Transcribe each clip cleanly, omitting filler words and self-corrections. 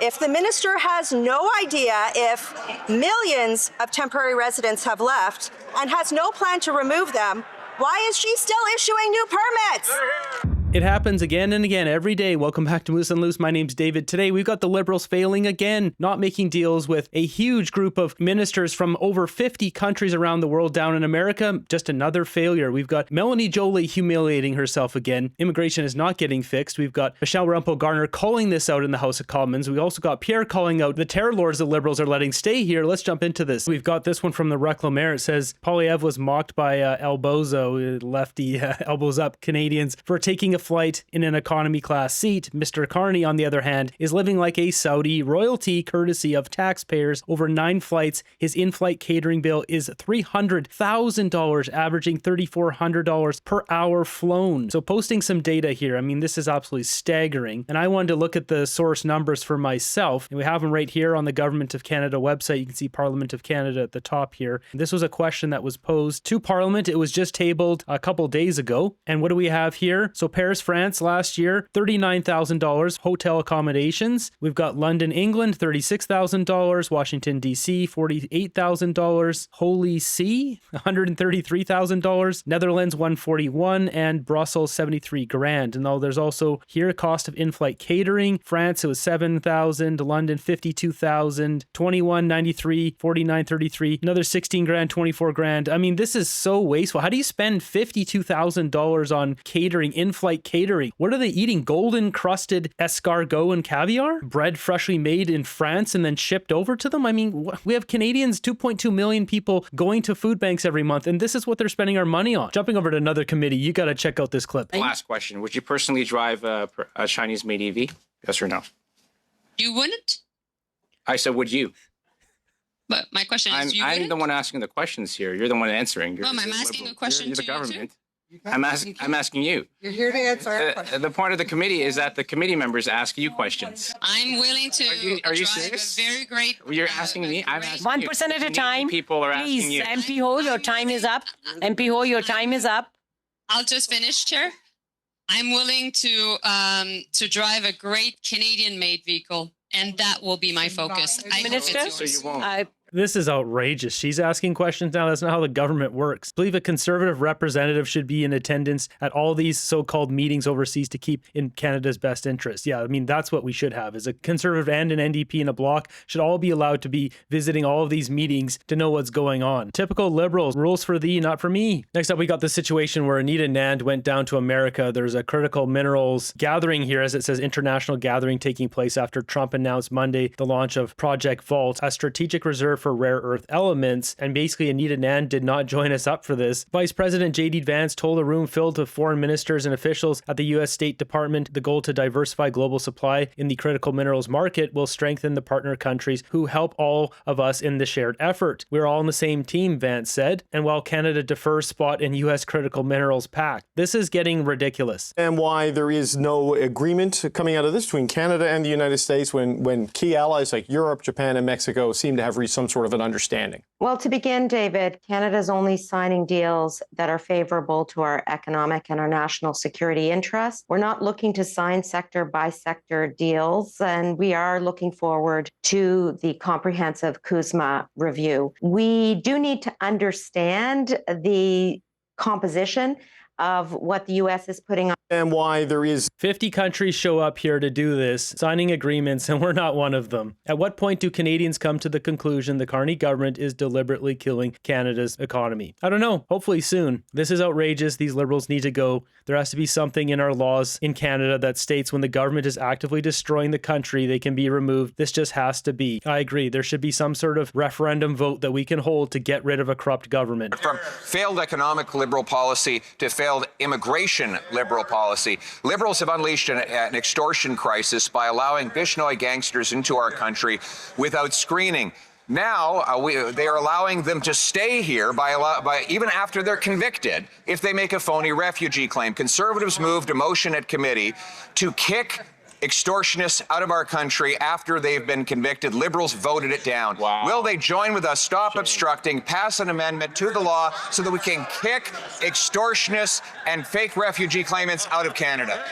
if the minister has no idea if millions of temporary residents have left and has no plan to remove them, why is she still issuing new permits? It happens again and again every day. Welcome back to Moose and Loose. My name's David. Today we've got the Liberals failing again, not making deals with a huge group of ministers from over 50 countries around the world down in America. Just another failure. We've got Melanie Joly humiliating herself again. Immigration is not getting fixed. We've got Michelle Rumpel-Garner calling this out in the House of Commons. We also got Pierre calling out the terror lords the Liberals are letting stay here. Let's jump into this. We've got this one from the Reclamaire. It says Poilievre was mocked by El Bozo, lefty elbows up Canadians, for taking a flight in an economy class seat. Mr. Carney, on the other hand, is living like a Saudi royalty courtesy of taxpayers. Over 9 flights, his in-flight catering bill is $300,000, averaging $3,400 per hour flown. So posting some data here, I mean, this is absolutely staggering. And I wanted to look at the source numbers for myself. And we have them right here on the Government of Canada website. You can see Parliament of Canada at the top here. This was a question that was posed to Parliament. It was just tabled a couple days ago. And what do we have here? So Paris, France last year, $39,000 hotel accommodations. We've got London, England, $36,000. Washington, D.C., $48,000. Holy See, $133,000. Netherlands, $141,000, and Brussels, $73,000. And though there's also here cost of in-flight catering. France, it was $7,000. London, $52,000. $21,93, $49,33. Another $16,000, $24,000. I mean, this is so wasteful. How do you spend $52,000 on catering, in-flight catering? What are they eating? Golden crusted escargot and caviar? Bread freshly made in France and then shipped over to them? I mean, we have Canadians, 2.2 million people going to food banks every month, and this is what they're spending our money on. Jumping over to another committee, you got to check out this clip. Last question. Would you personally drive a Chinese-made EV? Yes or no? You wouldn't? I said, would you? But my question is, I'm the one asking the questions here. You're the one answering. I'm asking a question You're to the government. you. I'm asking you. You're here to answer our question. The point of the committee is that the committee members ask you questions. I'm willing to Are you drive serious? a very great... You're asking me? I'm asking One you. person at a Canadian time. People are Please, asking you. MP Ho, your time is up. MP Ho, your time is up. I'll just finish, Chair. I'm willing to drive a great Canadian-made vehicle, and that will be my focus. I hope Minister? it's yours. So you won't. This is outrageous. She's asking questions now. That's not how the government works. I believe a Conservative representative should be in attendance at all these so-called meetings overseas to keep in Canada's best interest. Yeah, I mean, that's what we should have, is a Conservative and an NDP in a bloc should all be allowed to be visiting all of these meetings to know what's going on. Typical Liberals, rules for thee, not for me. Next up, we got the situation where Anita Nand went down to America. There's a critical minerals gathering here, as it says, international gathering taking place after Trump announced Monday the launch of Project Vault, a strategic reserve for rare earth elements. And basically, Anita Nand did not join us up for this. Vice President J.D. Vance told a room filled with foreign ministers and officials at the U.S. State Department the goal to diversify global supply in the critical minerals market will strengthen the partner countries who help all of us in the shared effort. We're all on the same team, Vance said. And while Canada defers spot in U.S. critical minerals pact, this is getting ridiculous. And why there is no agreement coming out of this between Canada and the United States when key allies like Europe, Japan, and Mexico seem to have reached some sort of an understanding? Well, to begin, David, Canada's only signing deals that are favorable to our economic and our national security interests. We're not looking to sign sector by sector deals, and we are looking forward to the comprehensive CUSMA review. We do need to understand the composition of what the U.S. is putting on. And why there is 50 countries show up here to do this, signing agreements, and we're not one of them. At what point do Canadians come to the conclusion the Carney government is deliberately killing Canada's economy? I don't know. Hopefully soon. This is outrageous. These Liberals need to go. There has to be something in our laws in Canada that states when the government is actively destroying the country, they can be removed. This just has to be. I agree. There should be some sort of referendum vote that we can hold to get rid of a corrupt government. From failed economic Liberal policy to failed immigration Liberal policy, Liberals have unleashed an extortion crisis by allowing Bishnoi gangsters into our country without screening. Now, they are allowing them to stay here by even after they're convicted if they make a phony refugee claim. Conservatives moved a motion at committee to kick extortionists out of our country after they've been convicted. Liberals voted it down. Wow. Will they join with us, stop obstructing, pass an amendment to the law so that we can kick extortionists and fake refugee claimants out of Canada?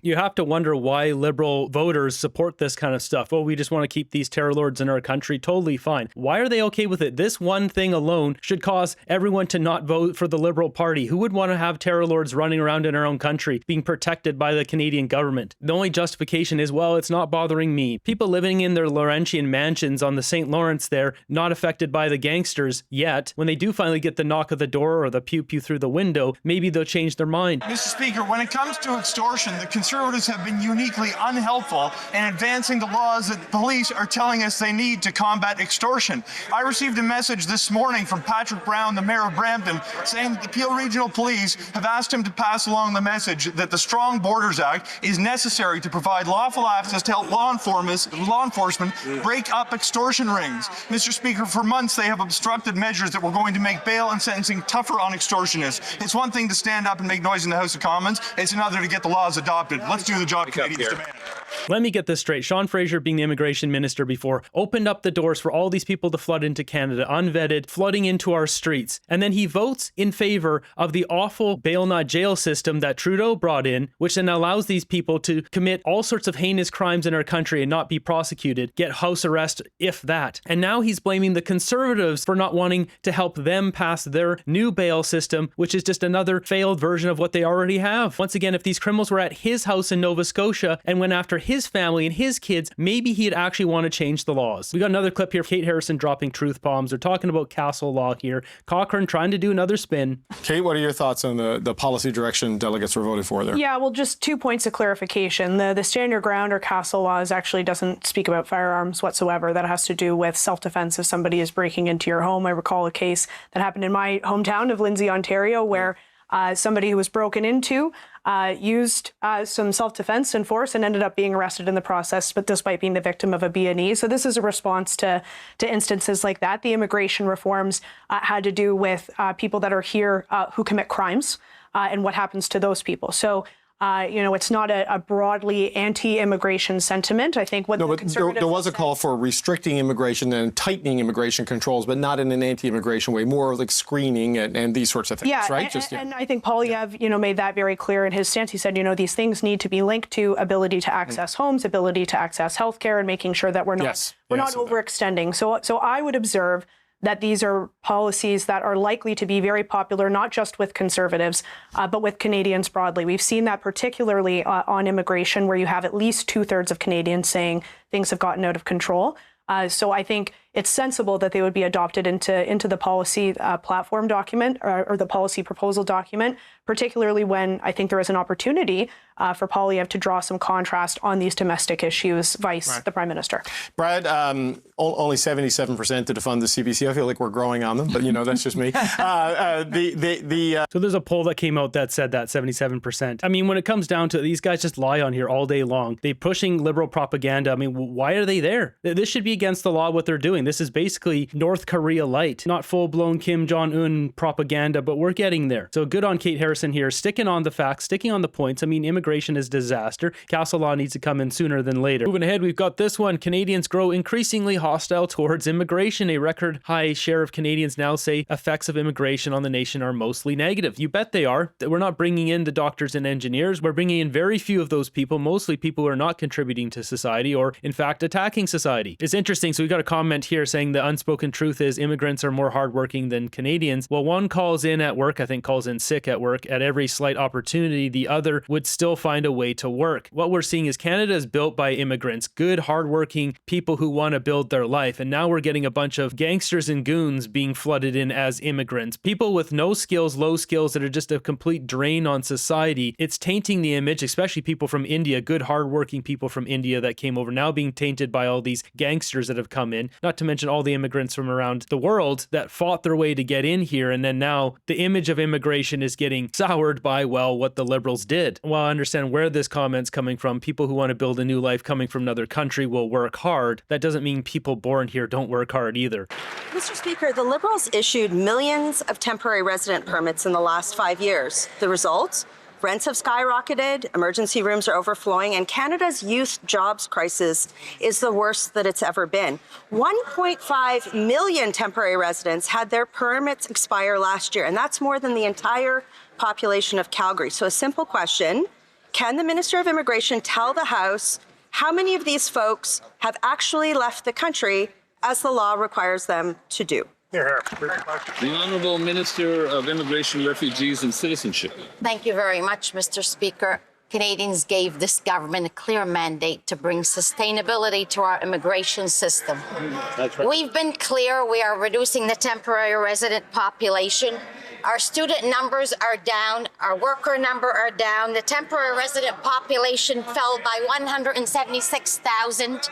You have to wonder why Liberal voters support this kind of stuff. Oh, we just want to keep these terror lords in our country. Totally fine. Why are they okay with it? This one thing alone should cause everyone to not vote for the Liberal Party. Who would want to have terror lords running around in our own country being protected by the Canadian government? The only justification is, well, it's not bothering me. People living in their Laurentian mansions on the St. Lawrence there, not affected by the gangsters yet. When they do finally get the knock of the door or the pew-pew through the window, maybe they'll change their mind. Mr. Speaker, when it comes to extortion, the Conservatives have been uniquely unhelpful in advancing the laws that police are telling us they need to combat extortion. I received a message this morning from Patrick Brown, the Mayor of Brampton, saying that the Peel Regional Police have asked him to pass along the message that the Strong Borders Act is necessary to provide lawful access to help law enforcement break up extortion rings. Mr. Speaker, for months they have obstructed measures that were going to make bail and sentencing tougher on extortionists. It's one thing to stand up and make noise in the House of Commons. It's another to get the laws adopted. Let's do the job Canadians demand. Let me get this straight. Sean Fraser, being the immigration minister before, opened up the doors for all these people to flood into Canada, unvetted, flooding into our streets. And then he votes in favor of the awful bail not jail system that Trudeau brought in, which then allows these people to commit all sorts of heinous crimes in our country and not be prosecuted, get house arrest, if that. And now he's blaming the Conservatives for not wanting to help them pass their new bail system, which is just another failed version of what they already have. Once again, if these criminals were at his house in Nova Scotia and went after his family and his kids, maybe he'd actually want to change the laws. We got another clip here. Kate Harrison dropping truth bombs. They're talking about castle law here. Cochrane trying to do another spin. Kate, what are your thoughts on the policy direction delegates were voting for there? Yeah, well, just 2 points of clarification. The stand your ground or castle laws actually doesn't speak about firearms whatsoever. That has to do with self-defense if somebody is breaking into your home. I recall a case that happened in my hometown of Lindsay, Ontario, where somebody who was broken into used some self-defense and force and ended up being arrested in the process, but despite being the victim of a B&E. So this is a response to instances like that. The immigration reforms had to do with people that are here who commit crimes and what happens to those people. So it's not a broadly anti-immigration sentiment. I think what there was a call for restricting immigration and tightening immigration controls, but not in an anti-immigration way, more like screening and these sorts of things, right? And I think Poilievre, made that very clear in his stance. He said, these things need to be linked to ability to access homes, ability to access healthcare, and making sure that we're not overextending. So I would observe that these are policies that are likely to be very popular, not just with Conservatives, but with Canadians broadly. We've seen that particularly on immigration, where you have at least 2/3 of Canadians saying things have gotten out of control. So I think it's sensible that they would be adopted into the policy platform document or the policy proposal document, particularly when I think there is an opportunity for Poilievre to draw some contrast on these domestic issues, vice the Prime Minister. Brad, only 77% to defund the CBC. I feel like we're growing on them, but that's just me. So there's a poll that came out that said that 77%. I mean, when it comes down to it, these guys just lie on here all day long. They're pushing liberal propaganda. I mean, why are they there? This should be against the law, what they're doing. This is basically North Korea light, not full-blown Kim Jong-un propaganda, but we're getting there. So good on Kate Harrison here, sticking on the facts, sticking on the points. I mean, immigration is disaster. Castle law needs to come in sooner than later. Moving ahead, we've got this one. Canadians grow increasingly hostile towards immigration. A record high share of Canadians now say effects of immigration on the nation are mostly negative. You bet they are. We're not bringing in the doctors and engineers. We're bringing in very few of those people, mostly people who are not contributing to society or, in fact, attacking society. It's interesting. So we got a comment here saying the unspoken truth is immigrants are more hardworking than Canadians. Well, one calls in at work, I think calls in sick at work at every slight opportunity. The other would still find a way to work. What we're seeing is Canada is built by immigrants, good, hardworking people who want to build their life. And now we're getting a bunch of gangsters and goons being flooded in as immigrants. People with no skills, low skills that are just a complete drain on society. It's tainting the image, especially people from India, good, hardworking people from India that came over, now being tainted by all these gangsters that have come in. Not to mention all the immigrants from around the world that fought their way to get in here. And then now the image of immigration is getting soured by, well, what the Liberals did. Well, I understand where this comment's coming from. People who want to build a new life coming from another country will work hard. That doesn't mean people born here don't work hard either. Mr. Speaker, the Liberals issued millions of temporary resident permits in the last 5 years. The result? Rents have skyrocketed, emergency rooms are overflowing, and Canada's youth jobs crisis is the worst that it's ever been. 1.5 million temporary residents had their permits expire last year, and that's more than the entire population of Calgary. So a simple question, Can the Minister of Immigration tell the House how many of these folks have actually left the country as the law requires them to do? The Honourable Minister of Immigration, Refugees and Citizenship. Thank you very much, Mr. Speaker. Canadians gave this government a clear mandate to bring sustainability to our immigration system. That's right. We've been clear we are reducing the temporary resident population. Our student numbers are down, our worker number are down. The temporary resident population fell by 176,000,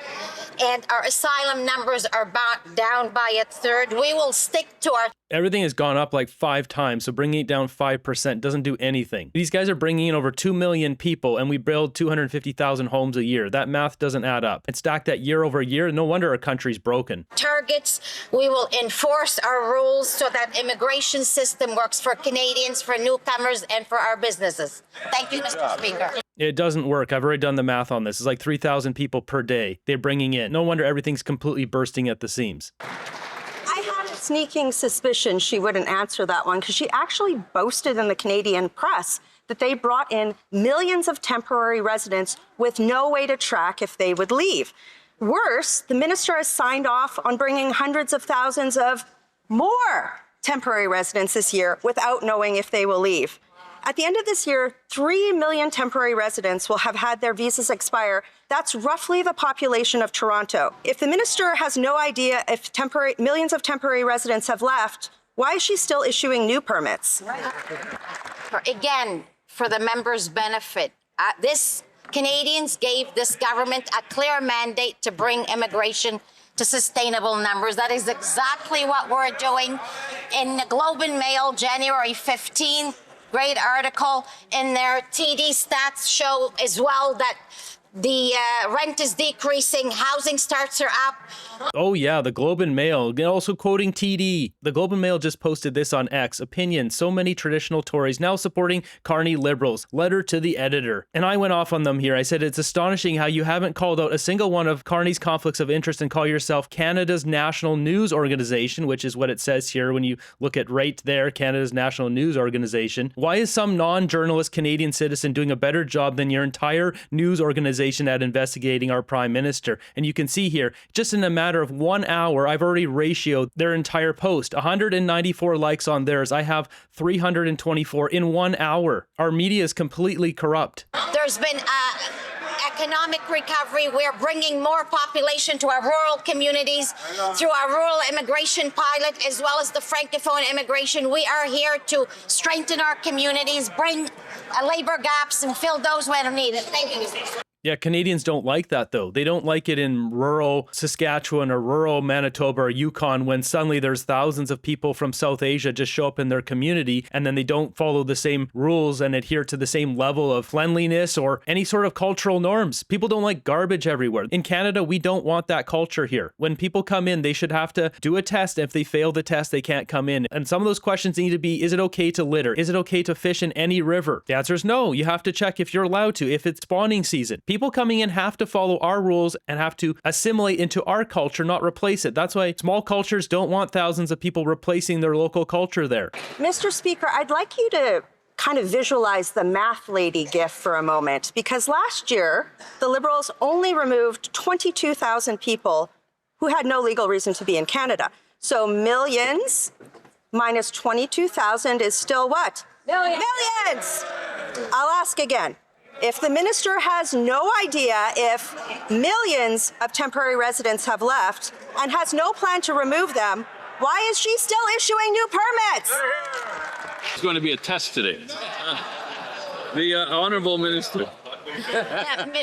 and our asylum numbers are down by a third. We will stick to our... Everything has gone up like 5 times, so bringing it down 5% doesn't do anything. These guys are bringing in over 2 million people, and we build 250,000 homes a year. That math doesn't add up. And stack that year over year, no wonder our country's broken. Targets, we will enforce our rules so that immigration system works for Canadians, for newcomers, and for our businesses. Thank you, Mr. Speaker. It doesn't work. I've already done the math on this. It's like 3,000 people per day they're bringing in. No wonder everything's completely bursting at the seams. I had a sneaking suspicion she wouldn't answer that one because she actually boasted in the Canadian press that they brought in millions of temporary residents with no way to track if they would leave. Worse, the minister has signed off on bringing hundreds of thousands of more temporary residents this year without knowing if they will leave. At the end of this year, 3 million temporary residents will have had their visas expire. That's roughly the population of Toronto. If the minister has no idea if millions of temporary residents have left, why is she still issuing new permits? Again, for the members' benefit, Canadians gave this government a clear mandate to bring immigration to sustainable numbers. That is exactly what we're doing. In the Globe and Mail, January 15th, great article in there. TD stats show as well that the rent is decreasing, housing starts are up. Oh yeah, the Globe and Mail, also quoting TD. The Globe and Mail just posted this on X. Opinion, so many traditional Tories now supporting Carney Liberals. Letter to the editor. And I went off on them here. I said, it's astonishing how you haven't called out a single one of Carney's conflicts of interest and call yourself Canada's National News Organization, which is what it says here when you look at right there, Canada's National News Organization. Why is some non-journalist Canadian citizen doing a better job than your entire news organization at investigating our Prime Minister? And you can see here, just in a matter of 1 hour, I've already ratioed their entire post. 194 likes on theirs. I have 324 in 1 hour. Our media is completely corrupt. There's been economic recovery. We're bringing more population to our rural communities through our rural immigration pilot, as well as the Francophone immigration. We are here to strengthen our communities, bring labor gaps, and fill those when needed. Thank you. Yeah, Canadians don't like that, though. They don't like it in rural Saskatchewan or rural Manitoba or Yukon when suddenly there's thousands of people from South Asia just show up in their community and then they don't follow the same rules and adhere to the same level of cleanliness or any sort of cultural norms. People don't like garbage everywhere. In Canada, we don't want that culture here. When people come in, they should have to do a test. If they fail the test, they can't come in. And some of those questions need to be, is it okay to litter? Is it okay to fish in any river? The answer is no. You have to check if you're allowed to, if it's spawning season. People coming in have to follow our rules and have to assimilate into our culture, not replace it. That's why small cultures don't want thousands of people replacing their local culture there. Mr. Speaker, I'd like you to kind of visualize the math lady gif for a moment, because last year, the Liberals only removed 22,000 people who had no legal reason to be in Canada. So millions minus 22,000 is still what? Millions! I'll ask again. If the minister has no idea if millions of temporary residents have left and has no plan to remove them, why is she still issuing new permits? It's going to be a test today. The Honourable Minister.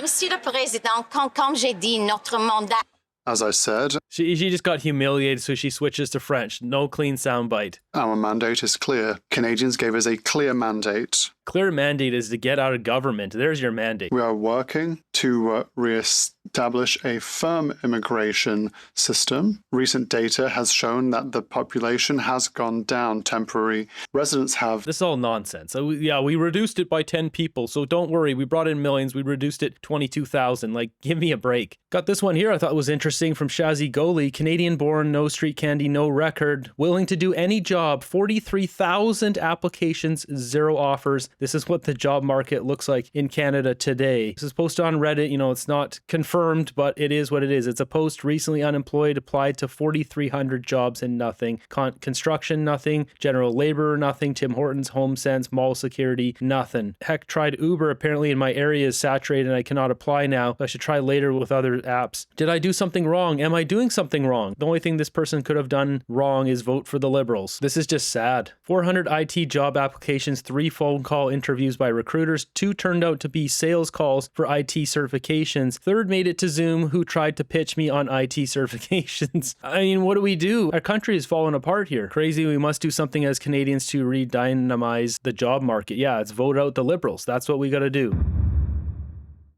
Monsieur le Président, comme j'ai dit, notre mandat. As I said, she just got humiliated, so she switches to French. No clean soundbite. Our mandate is clear. Canadians gave us a clear mandate. Clear mandate is to get out of government. There's your mandate. We are working to re-establish a firm immigration system. Recent data has shown that the population has gone down. Temporary residents have... This is all nonsense. So, yeah, we reduced it by 10 people, so don't worry. We brought in millions. We reduced it 22,000. Like, give me a break. Got this one here I thought was interesting from Shazi Goli. Canadian-born, no street candy, no record. Willing to do any job. 43,000 applications, 0 offers. This is what the job market looks like in Canada today. This is posted on Reddit. You know, it's not confirmed, but it is what it is. It's a post. Recently unemployed applied to 4,300 jobs and nothing. Construction, nothing. General labor, nothing. Tim Hortons, HomeSense, mall security, nothing. Heck, tried Uber. Apparently in my area is saturated and I cannot apply now. I should try later with other apps. Did I do something wrong? Am I doing something wrong? The only thing this person could have done wrong is vote for the Liberals. This is just sad. 400 IT job applications, 3 phone call interviews by recruiters, 2 turned out to be sales calls for IT certifications. 3rd made it to Zoom, who tried to pitch me on IT certifications. I mean, what do we do? Our country is falling apart here. Crazy. We must do something as Canadians to redynamize the job market. Yeah, it's vote out the Liberals. That's what we got to do.